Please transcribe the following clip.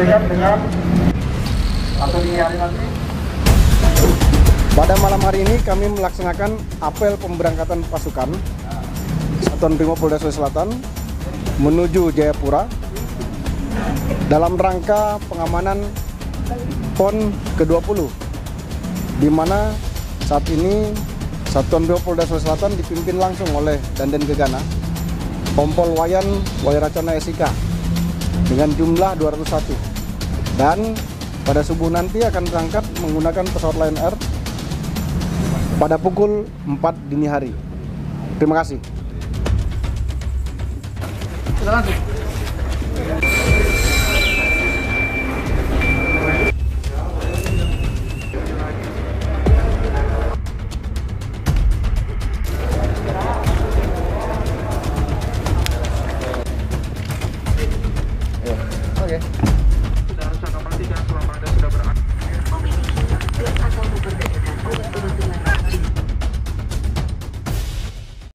disesuaikan dengan atau dini hari nanti. Pada malam hari ini kami melaksanakan apel pemberangkatan pasukan Satuan Brimob Polda Sulsel menuju Jayapura dalam rangka pengamanan PON ke-20, di mana saat ini Satuan Brimob Polda Sulsel dipimpin langsung oleh Danden Gegana, Kompol Wayan, Wayracana SIK dengan jumlah 201, dan pada subuh nanti akan berangkat menggunakan pesawat Lion Air pada pukul 4 dini hari. Terima kasih. Kita lanjut. Oke.